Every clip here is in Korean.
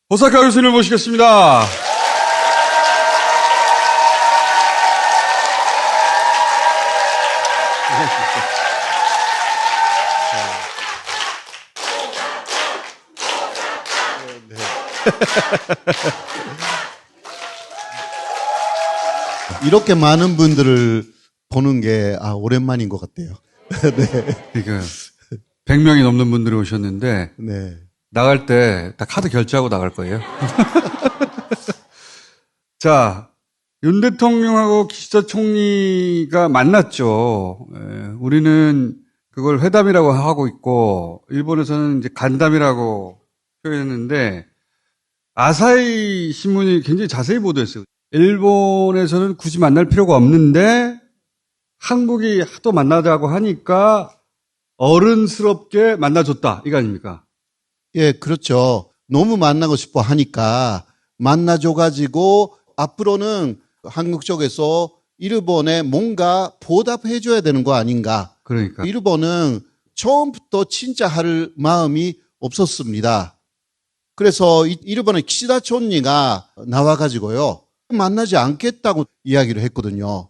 호사카 교수님을 모시겠습니다. 이렇게 많은 분들을 보는 게 오랜만인 것 같아요. 네. 그러니까 100명이 넘는 분들이 오셨는데 네. 나갈 때 다 카드 결제하고 나갈 거예요. 자, 윤 대통령하고 기시다 총리가 만났죠. 우리는 그걸 회담이라고 하고 있고 일본에서는 이제 간담이라고 표현했는데 아사히 신문이 굉장히 자세히 보도했어요. 일본에서는 굳이 만날 필요가 없는데 한국이 하도 만나자고 하니까 어른스럽게 만나줬다. 이거 아닙니까? 예, 그렇죠. 너무 만나고 싶어 하니까 만나줘가지고 앞으로는 한국 쪽에서 일본에 뭔가 보답해줘야 되는 거 아닌가. 그러니까. 일본은 처음부터 진짜 할 마음이 없었습니다. 그래서 일본의 기시다 총리가 나와가지고요. 만나지 않겠다고 이야기를 했거든요.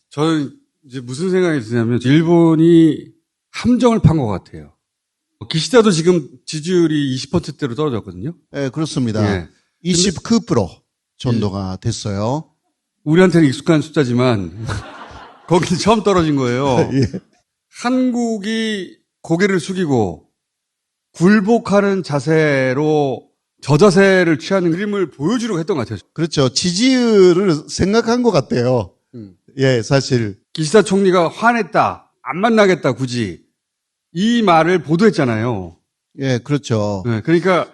저는 이제 무슨 생각이 드냐면 일본이 함정을 판 것 같아요. 기시다도 지금 지지율이 20%대로 떨어졌거든요. 예, 그렇습니다. 예. 29% 정도가 됐어요. 우리한테는 익숙한 숫자지만 거기는 처음 떨어진 거예요. 예. 한국이 고개를 숙이고 굴복하는 자세로 저자세를 취하는 그림을 보여주려고 했던 것 같아요. 그렇죠. 지지율을 생각한 것 같아요. 예, 사실. 기시다 총리가 화냈다. 안 만나겠다, 굳이. 이 말을 보도했잖아요. 예, 그렇죠. 네, 그러니까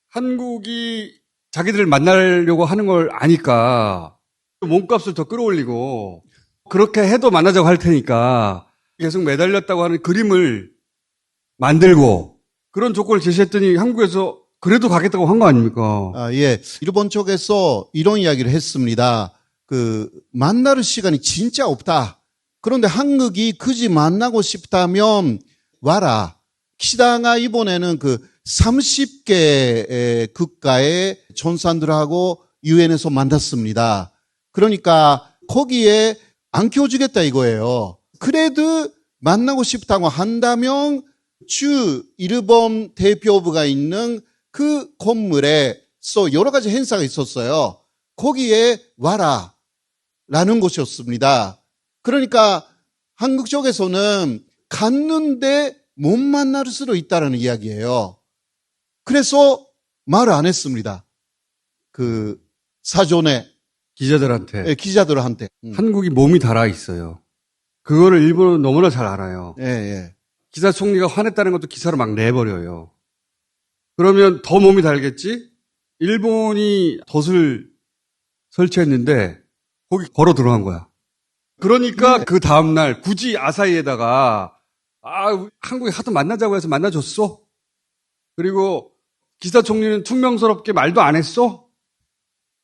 한국이 자기들을 만나려고 하는 걸 아니까 몸값을 더 끌어올리고 그렇게 해도 만나자고 할 테니까 계속 매달렸다고 하는 그림을 만들고 그런 조건을 제시했더니 한국에서 그래도 가겠다고 한 거 아닙니까? 예. 일본 쪽에서 이런 이야기를 했습니다. 만날 시간이 진짜 없다. 그런데 한국이 굳이 만나고 싶다면 와라. 기시다가 이번에는 30개 국가의 전산들하고 유엔에서 만났습니다. 그러니까 거기에 안 껴주겠다 이거예요. 그래도 만나고 싶다고 한다면 일본 대표부가 있는 그 건물에서 여러 가지 행사가 있었어요. 거기에 와라 라는 곳이었습니다. 그러니까 한국 쪽에서는 갔는데 못 만날 수도 있다는 이야기예요. 그래서 말을 안 했습니다. 사전에 기자들한테. 기자들한테. 한국이 몸이 달아 있어요. 그거를 일본은 너무나 잘 알아요. 예, 예. 기시다 총리가 화냈다는 것도 기사로 막 내버려요. 그러면 더 몸이 달겠지? 일본이 덫을 설치했는데 거기 걸어 들어간 거야. 그러니까 그 다음날 굳이 아사히에다가 한국이 하도 만나자고 해서 만나줬어? 그리고 기시다 총리는 퉁명스럽게 말도 안 했어?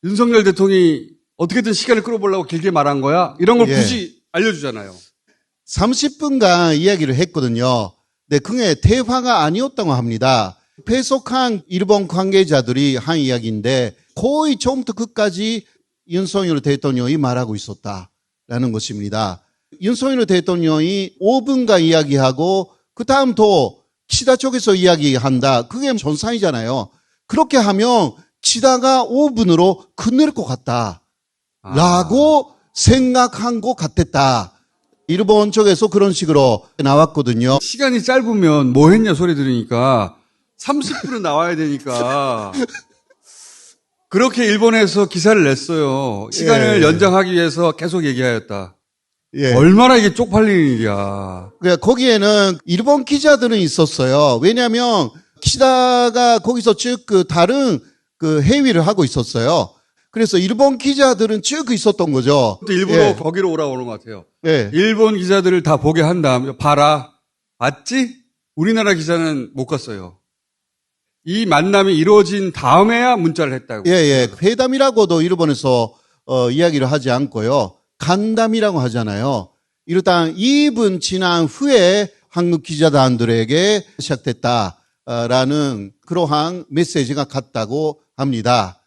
윤석열 대통령이 어떻게든 시간을 끌어보려고 길게 말한 거야? 이런 걸 예. 굳이 알려주잖아요. 30분간 이야기를 했거든요. 근데 그게 대화가 아니었다고 합니다. 배석한 일본 관계자들이 한 이야기인데 거의 처음부터 끝까지 윤석열 대통령이 말하고 있었다라는 것입니다. 윤석열 대통령이 5분간 이야기하고 그 다음 또 기시다 쪽에서 이야기한다. 그게 정상이잖아요. 그렇게 하면 기시다가 5분으로 끝낼 것 같다라고 생각한 것 같았다. 일본 쪽에서 그런 식으로 나왔거든요. 시간이 짧으면 뭐 했냐 소리 들으니까 30분은 나와야 되니까 그렇게 일본에서 기사를 냈어요. 시간을 예. 연장하기 위해서 계속 얘기하였다. 예. 얼마나 이게 쪽팔리는 일이야. 그러니까 거기에는 일본 기자들은 있었어요. 왜냐하면 기시다가 거기서 쭉 다른 회의를 하고 있었어요. 그래서 일본 기자들은 쭉 있었던 거죠. 또 일부러 예. 거기로 오라오는 것 같아요. 예. 일본 기자들을 다 보게 한 다음에 봐라. 맞지? 우리나라 기자는 못 갔어요. 이 만남이 이루어진 다음에야 문자를 했다고. 예, 예. 회담이라고도 일본에서 이야기를 하지 않고요. 간담이라고 하잖아요. 일단 2분 지난 후에 한국 기자단들에게 시작됐다라는 그러한 메시지가 갔다고 합니다.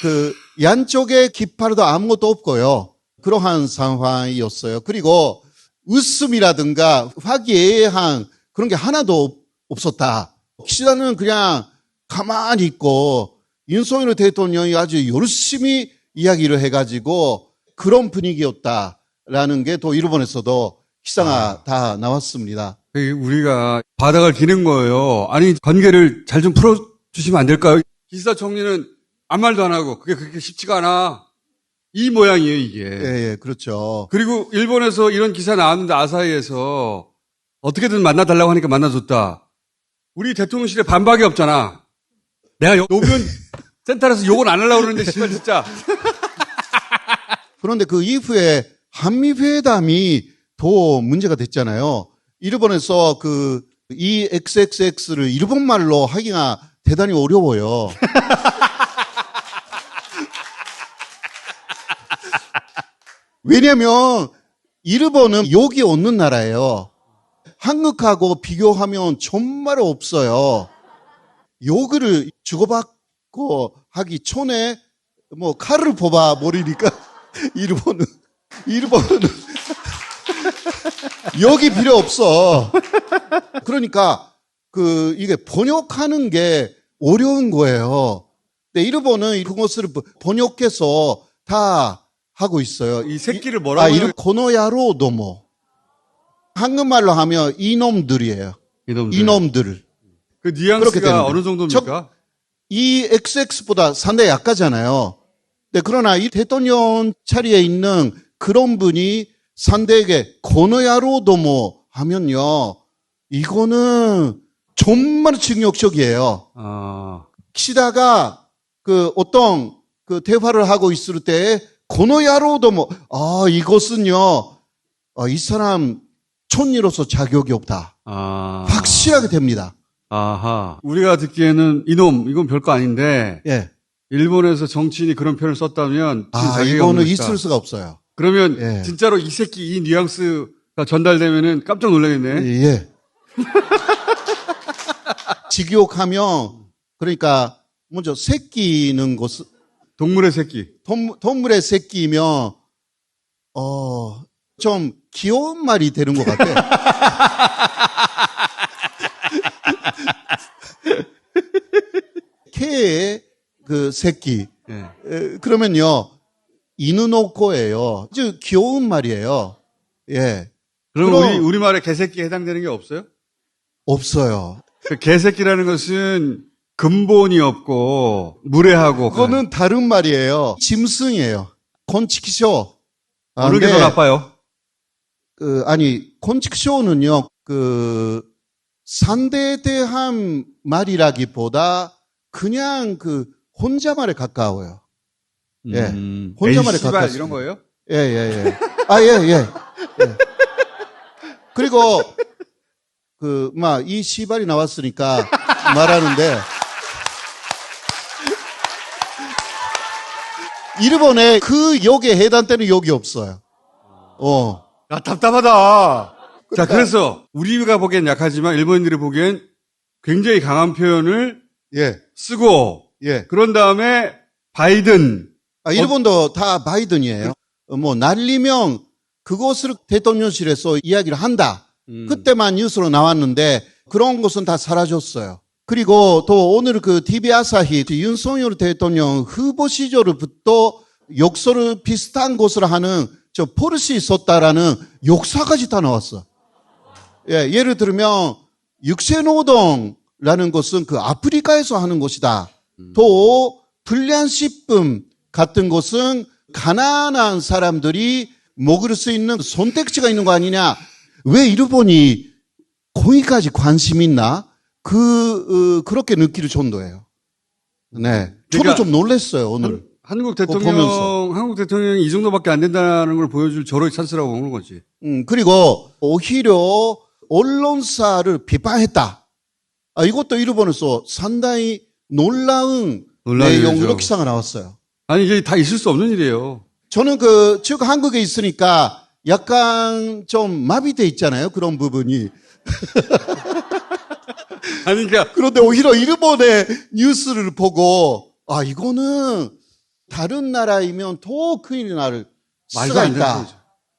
그 양쪽에 깃발도 아무것도 없고요. 그러한 상황이었어요. 그리고 웃음이라든가 화기애애한 그런 게 하나도 없었다. 기시다는 그냥 가만히 있고 윤석열 대통령이 아주 열심히 이야기를 해가지고 그런 분위기였다라는 게 또 일본에서도 기사가 다 나왔습니다. 우리가 바닥을 기는 거예요. 아니, 관계를 잘 좀 풀어주시면 안 될까요? 기시다 총리는 아무 말도 안 하고 그게 그렇게 쉽지가 않아. 이 모양이에요, 이게. 예, 그렇죠. 그리고 일본에서 이런 기사 나왔는데 아사히에서 어떻게든 만나달라고 하니까 만나줬다. 우리 대통령실에 반박이 없잖아. 내가 노무현 센터에서 욕은 안 하려고 그러는데 씨발 진짜. 그런데 그 이후에 한미회담이 더 문제가 됐잖아요. 일본에서 이 XXX를 일본말로 하기가 대단히 어려워요. 왜냐면 일본은 욕이 없는 나라예요. 한국하고 비교하면 정말 없어요. 욕을 주고받고 하기 전에 뭐 칼을 뽑아 버리니까 일본은 욕이 필요 없어. 그러니까 이게 번역하는 게 어려운 거예요. 근데 일본은 그것을 번역해서 다 하고 있어요. 이 새끼를 뭐라고 해요? 고노야로 도모. 한국말로 하면 이놈들이에요. 이놈들. 그 그렇게 되는 뉘앙스가 어느 정도입니까? 이 XX보다 상당히 약하잖아요. 네, 그러나 이 대통령 자리에 있는 그런 분이 상대에게 고노야로 도모 하면요. 이거는 정말 충격적이에요. 키시다가 어떤 대화를 하고 있을 때 고노야로도 이것은요, 이 사람 촌리로서 자격이 없다. 확실하게 됩니다. 아하. 우리가 듣기에는 이놈, 이건 별거 아닌데. 예. 일본에서 정치인이 그런 표현을 썼다면. 이거는 있을 수가 없어요. 그러면 예. 진짜로 이 새끼, 이 뉘앙스가 전달되면은 깜짝 놀라겠네. 예. 직역하면, 그러니까, 먼저 새끼는 것은, 동물의 새끼. 동물의 새끼면, 좀 귀여운 말이 되는 것 같아. 개의 새끼. 예. 그러면요, 이누노코예요. 아주 귀여운 말이에요. 예. 그럼 우리말에 개새끼에 해당되는 게 없어요? 없어요. 그 개새끼라는 것은 근본이 없고 무례하고. 그거는 다른 말이에요. 짐승이에요. 콘치키쇼. 어느 게 더 나빠요? 콘치키쇼는요, 상대에 대한 말이라기보다 그냥 혼자말에 가까워요. 예. 혼자말에 가까워요. 이런 거예요? 예. 예. 그리고, 이 시발이 나왔으니까 말하는데, 일본에 그 욕에 해당되는 욕이 없어요. 야, 답답하다. 그러니까, 자, 그래서 우리가 보기엔 약하지만 일본인들이 보기엔 굉장히 강한 표현을 예. 쓰고, 예. 그런 다음에 바이든. 일본도 다 바이든이에요. 날리면 그것을 대통령실에서 이야기를 한다. 그때만 뉴스로 나왔는데 그런 것은 다 사라졌어요. 그리고 또 오늘 TV 아사히 윤석열 대통령 후보 시절부터 욕설을 비슷한 것을 하는 포르시 있었다라는 욕사까지 다 나왔어. 예, 예를 들면 육체노동라는 것은 아프리카에서 하는 것이다. 또 불량식품 같은 것은 가난한 사람들이 먹을 수 있는 선택지가 있는 거 아니냐. 왜 일본이 거기까지 관심이 있나? 그렇게 느낄 정도예요. 네. 저도 그러니까 좀 놀랐어요, 오늘. 한국 보면서. 대통령이 이 정도밖에 안 된다는 걸 보여줄 저로의 찬스라고 보는 거지. 그리고 오히려 언론사를 비판했다. 이것도 일본에서 상당히 놀라운 내용으로 기사가 나왔어요. 아니, 이게 다 있을 수 없는 일이에요. 저는 즉 한국에 있으니까 약간 좀 마비돼 있잖아요. 그런 부분이. 아니, 그러니까. 그런데 오히려 일본의 뉴스를 보고 이거는 다른 나라이면 더 큰일이 날 말도 수가 안 되는 있다. 소리죠.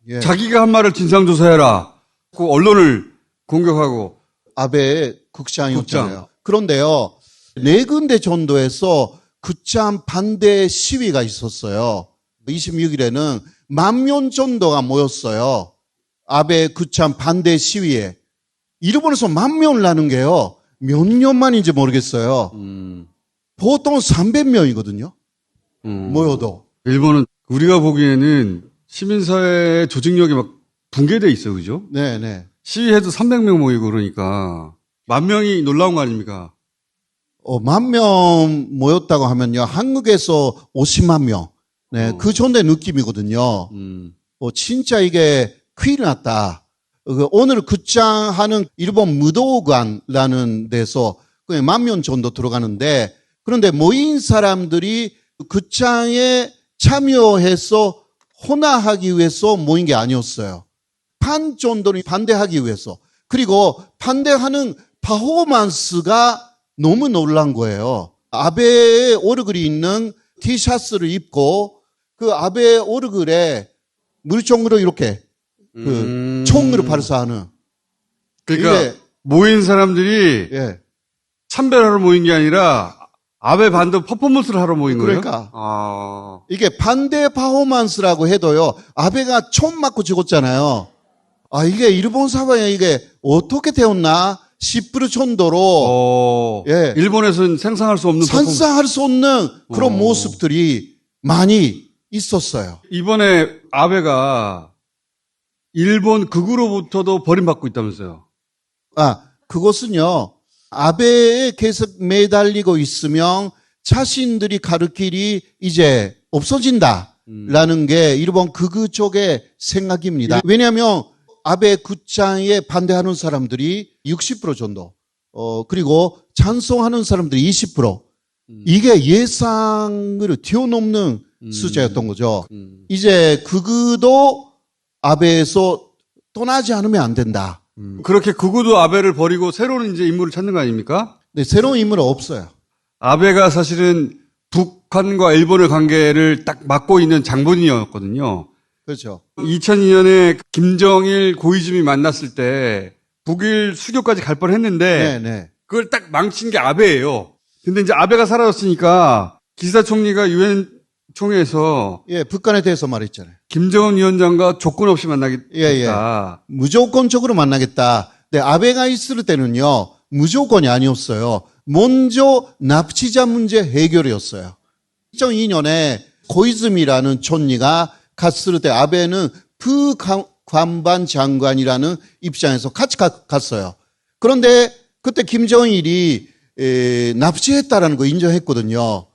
예. 자기가 한 말을 진상조사해라. 그 언론을 공격하고. 아베 국장이었잖아요. 국장. 그런데요, 네 군데 전도에서 극장 반대 시위가 있었어요. 26일에는 10,000명 정도가 모였어요. 아베 극장 반대 시위에. 일본에서 10,000명을 나는 게요, 몇 년 만인지 모르겠어요. 보통 300명이거든요. 모여도. 일본은 우리가 보기에는 시민사회의 조직력이 막 붕괴돼 있어요. 그죠? 네네. 시위해도 300명 모이고 그러니까 10,000명이 놀라운 거 아닙니까? 10,000명 모였다고 하면요, 한국에서 50만 명. 네, 그 정도의 느낌이거든요. 진짜 이게 큰일 났다. 오늘 극장하는 일본 무도관이라는 데서 10,000명 정도 들어가는데, 그런데 모인 사람들이 극장에 참여해서 혼화하기 위해서 모인 게 아니었어요. 반 정도는 반대하기 위해서. 그리고 반대하는 퍼포먼스가 너무 놀란 거예요. 아베의 얼굴이 있는 티셔츠를 입고 그 아베의 얼굴에 물총으로 이렇게 총으로 발사하는. 그러니까 이게, 모인 사람들이 예. 참배하러 모인 게 아니라 아베 반대 퍼포먼스를 하러 모인 거예요? 그러니까. 아. 이게 반대 퍼포먼스라고 해도요, 아베가 총 맞고 죽었잖아요. 이게 일본 사회에 이게 어떻게 되었나 싶을 정도로, 예. 일본에서는 상상할 수 없는 상상할 수 없는 그런 모습들이 많이 있었어요. 이번에 아베가 일본 극으로부터도 버림받고 있다면서요? 그것은요, 아베에 계속 매달리고 있으면 자신들이 갈 길이 이제 없어진다라는 게 일본 극우 쪽의 생각입니다. 왜냐하면 아베 극장에 반대하는 사람들이 60% 정도, 그리고 찬성하는 사람들이 20%. 이게 예상을 뛰어넘는 숫자였던 거죠. 이제 극우도 아베에서 떠나지 않으면 안 된다. 그렇게 극우도 아베를 버리고 새로운 이제 인물을 찾는 거 아닙니까? 네, 새로운 인물은 없어요. 아베가 사실은 북한과 일본의 관계를 딱 맡고 있는 장본인이었거든요. 그렇죠. 2002년에 김정일 고이즈미 만났을 때 북일 수교까지 갈 뻔했는데 네. 그걸 딱 망친 게 아베예요. 근데 이제 아베가 사라졌으니까 기시다 총리가 유엔 총회에서 예, 북한에 대해서 말했잖아요. 김정은 위원장과 조건 없이 만나겠다. 예. 무조건적으로 만나겠다. 근데 아베가 있을 때는요, 무조건이 아니었어요. 먼저 납치자 문제 해결이었어요. 2002년에 고이즈미라는 총리가 갔을 때 아베는 부관반 장관이라는 입장에서 같이 갔어요. 그런데 그때 김정일이 납치했다라는 거 인정했거든요.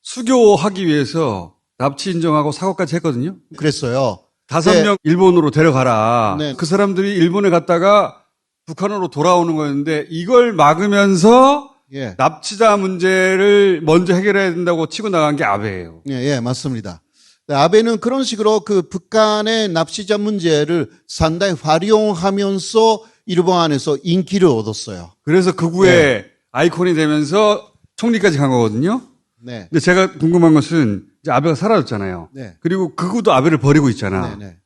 수교하기 위해서 납치 인정하고 사과까지 했거든요. 그랬어요. 5명 일본으로 데려가라. 네. 그 사람들이 일본에 갔다가 북한으로 돌아오는 거였는데 이걸 막으면서 예. 납치자 문제를 먼저 해결해야 된다고 치고 나간 게 아베예요. 예, 맞습니다. 아베는 그런 식으로 그 북한의 납치자 문제를 상당히 활용하면서 일본 안에서 인기를 얻었어요. 그래서 극우의 아이콘이 되면서 총리까지 간 거거든요. 네. 근데 제가 궁금한 것은 이제 아베가 사라졌잖아요. 네. 그리고 극우도 아베를 버리고 있잖아. 네.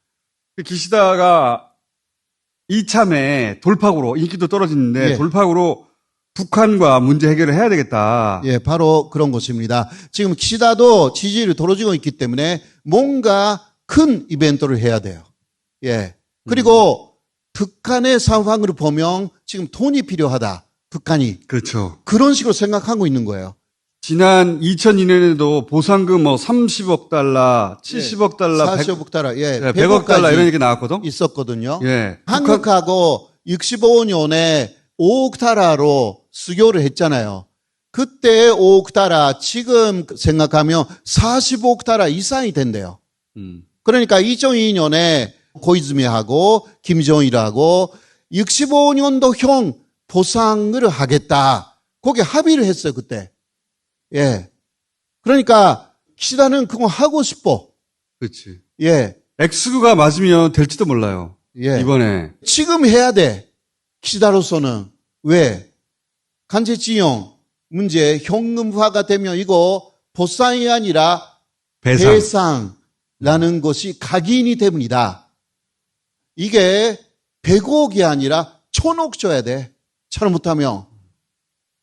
기시다가 이참에 돌파구로 인기도 떨어지는데 예. 돌파구로 북한과 문제 해결을 해야 되겠다. 예, 바로 그런 것입니다. 지금 기시다도 지지율이 떨어지고 있기 때문에 뭔가 큰 이벤트를 해야 돼요. 예. 그리고 북한의 상황을 보면 지금 돈이 필요하다. 북한이. 그렇죠. 그런 식으로 생각하고 있는 거예요. 지난 2002년에도 보상금 30억 달러, 70억 달러, 40억 달러, 100억 달러 이런 얘기 나왔거든. 있었거든요. 예. 한국하고 65년에 5억 달러로 수교를 했잖아요. 그때 5억 달러, 지금 생각하면 45억 달러 이상이 된대요. 그러니까 2002년에 고이즈미하고 김정일하고 65년도형 보상을 하겠다. 거기에 합의를 했어요, 그때. 예. 그러니까 기시다는 그거 하고 싶어. 그렇지. 예. X가 맞으면 될지도 몰라요. 예. 이번에. 지금 해야 돼. 기시다로서는. 왜? 간제지용 문제 현금화가 되면 이거 보상이 아니라 배상. 배상라는 것이 각인이 됩니다. 이게 100억이 아니라 1000억 줘야 돼. 잘못하면.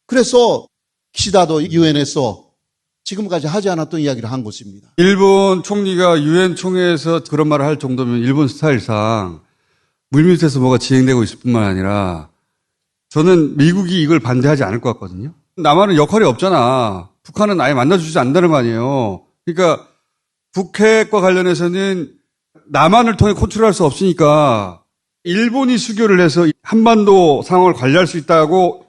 그래서 키시다도 유엔에서 지금까지 하지 않았던 이야기를 한 것입니다. 일본 총리가 유엔 총회에서 그런 말을 할 정도면 일본 스타일상 물밑에서 뭐가 진행되고 있을 뿐만 아니라 저는 미국이 이걸 반대하지 않을 것 같거든요. 남한은 역할이 없잖아. 북한은 아예 만나주지 않는다는 거 아니에요. 그러니까 북핵과 관련해서는 남한을 통해 컨트롤할 수 없으니까 일본이 수교를 해서 한반도 상황을 관리할 수 있다고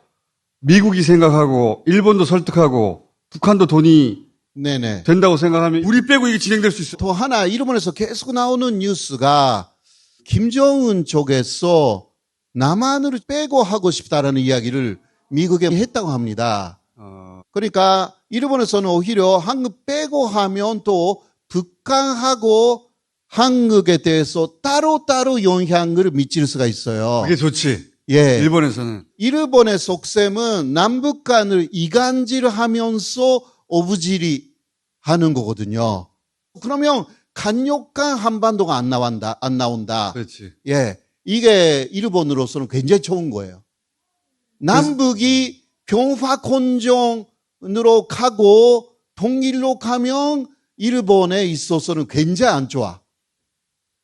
미국이 생각하고 일본도 설득하고 북한도 돈이 네네. 된다고 생각하면 우리 빼고 이게 진행될 수 있어요. 또 하나 일본에서 계속 나오는 뉴스가 김정은 쪽에서 남한을 빼고 하고 싶다라는 이야기를 미국에 했다고 합니다. 그러니까 일본에서는 오히려 한국 빼고 하면 또 북한하고 한국에 대해서 따로따로 영향을 미칠 수가 있어요. 그게 좋지. 예. 일본에서는. 일본의 속셈은 남북 간을 이간질하면서 오부질이 하는 거거든요. 그러면 간역간 한반도가 안 나온다. 그렇지. 예. 이게 일본으로서는 굉장히 좋은 거예요. 남북이 평화kon정으로 가고 통일로 가면 일본에 있어서는 굉장히 안 좋아.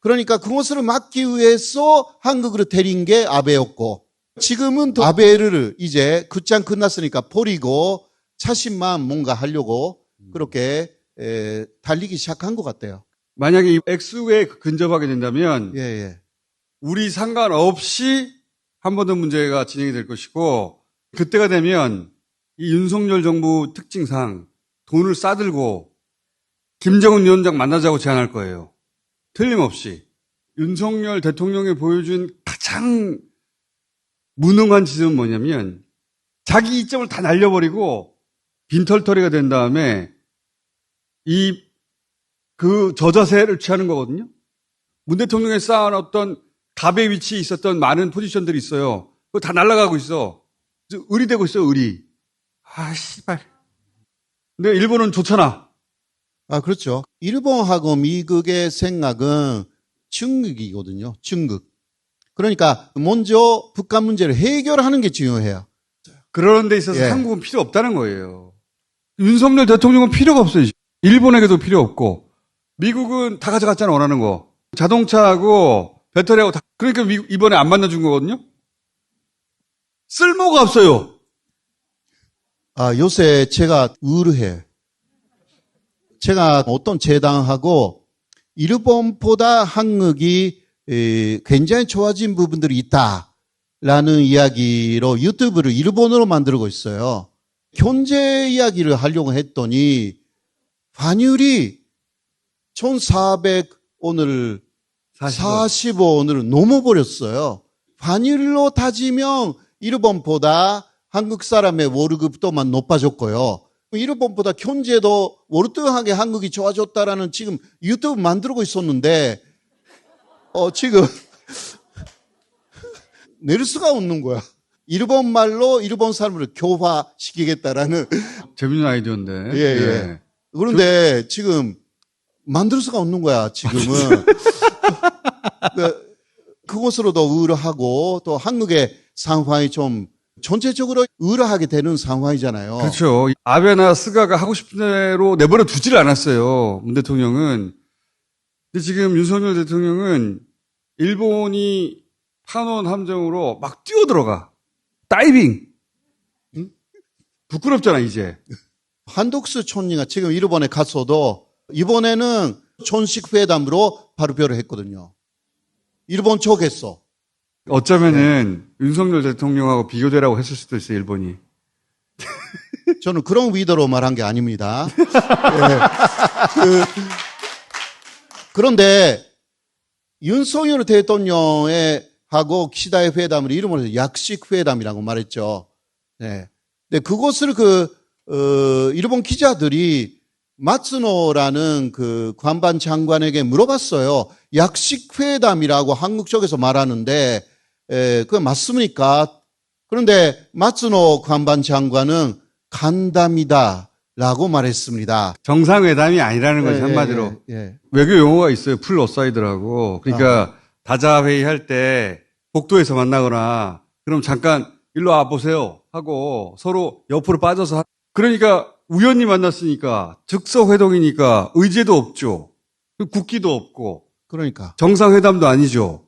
그러니까 그것을 막기 위해서 한국으로 데린 게 아베였고 지금은 또 아베를 이제 끝장 끝났으니까 버리고 자신만 뭔가 하려고 그렇게 달리기 시작한 것 같아요. 만약에 이 X에 근접하게 된다면 예, 예. 우리 상관없이 한반도 문제가 진행이 될 것이고 그때가 되면 이 윤석열 정부 특징상 돈을 싸들고 김정은 위원장 만나자고 제안할 거예요. 틀림없이. 윤석열 대통령이 보여준 가장 무능한 짓은 뭐냐면 자기 이점을 다 날려버리고 빈털터리가 된 다음에 그 저자세를 취하는 거거든요. 문 대통령이 쌓아놨던 갑의 위치에 있었던 많은 포지션들이 있어요. 그거 다 날아가고 있어. 의리되고 있어요, 의리. 아, 씨발. 근데 일본은 좋잖아. 아, 그렇죠. 일본하고 미국의 생각은 중국이거든요. 중국. 그러니까 먼저 북한 문제를 해결하는 게 중요해요. 그런 데 있어서 예. 한국은 필요 없다는 거예요. 윤석열 대통령은 필요가 없어요. 일본에게도 필요 없고. 미국은 다 가져갔잖아, 원하는 거. 자동차하고 배터리하고 다. 그러니까 미국 이번에 안 만나준 거거든요. 쓸모가 없어요. 아, 요새 제가 우울해. 제가 어떤 재당하고 일본보다 한국이 굉장히 좋아진 부분들이 있다라는 이야기로 유튜브를 일본어로 만들고 있어요. 경제 이야기를 하려고 했더니 환율이 1,400원을 45원을 넘어버렸어요. 환율로 따지면 일본보다 한국 사람의 월급도만 높아졌고요. 일본보다 경제도 월등하게 한국이 좋아졌다라는 지금 유튜브 만들고 있었는데 지금 낼 수가 없는 거야. 일본 말로 일본 사람을 교화시키겠다라는 재밌는 아이디어인데. 예. 그런데 지금 만들 수가 없는 거야, 지금은. 그것으로도 우울하고 또 한국의 상황이 좀 전체적으로 우울하게 되는 상황이잖아요. 그렇죠. 아베나 스가가 하고 싶은 대로 내버려 두지를 않았어요. 문 대통령은. 근데 지금 윤석열 대통령은 일본이 판원 함정으로 막 뛰어들어가. 다이빙. 응? 부끄럽잖아, 이제. 한덕수 총리가 지금 일본에 갔어도 이번에는 전식 회담으로 발표를 했거든요. 일본 쪽에서. 어쩌면은 윤석열 대통령하고 비교되라고 했을 수도 있어요, 일본이. 저는 그런 의도로 말한 게 아닙니다. 그런데 윤석열 대통령의 하고 키시다의 회담을 이름으로 약식 회담이라고 말했죠. 네. 근데 그것을 일본 기자들이 마츠노라는 그 관반 장관에게 물어봤어요. 약식 회담이라고 한국 쪽에서 말하는데 그게 맞습니까? 그런데 마츠노 관반 장관은 간담이다라고 말했습니다. 정상회담이 아니라는 거죠, 한마디로. 예. 외교 용어가 있어요. 풀 어사이드라고. 그러니까 다자회의 할 때 복도에서 만나거나 그럼 잠깐 일로 와 보세요 하고 서로 옆으로 빠져서 그러니까 우연히 만났으니까 즉석회동이니까 의제도 없죠. 국기도 없고 그러니까. 정상회담도 아니죠.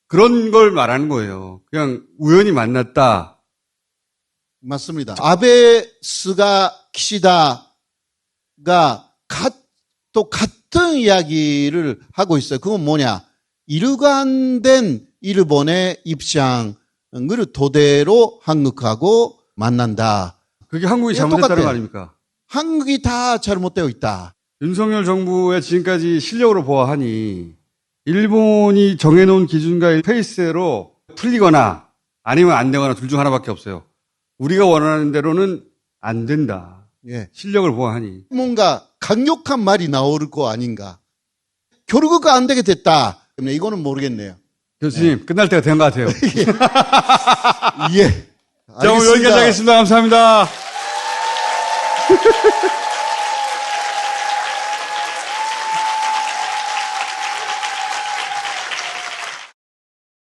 그런 걸 말하는 거예요. 그냥 우연히 만났다. 맞습니다. 아베, 스가, 키시다가 또 같은 이야기를 하고 있어요. 그건 뭐냐? 일관된 일본의 입장을 토대로 한국하고 만난다. 그게 한국이 예, 잘못했다는 똑같아요. 거 아닙니까? 한국이 다 잘못되어 있다. 윤석열 정부의 지금까지 실력으로 보아하니 일본이 정해놓은 기준과 페이스대로 풀리거나 아니면 안 되거나 둘 중 하나밖에 없어요. 우리가 원하는 대로는 안 된다. 예. 실력을 보아하니. 뭔가 강력한 말이 나올 거 아닌가. 결국은 안 되게 됐다. 이거는 모르겠네요. 교수님, 끝날 때가 된 것 같아요. 예. 자, 오늘 여기까지 하겠습니다. 감사합니다.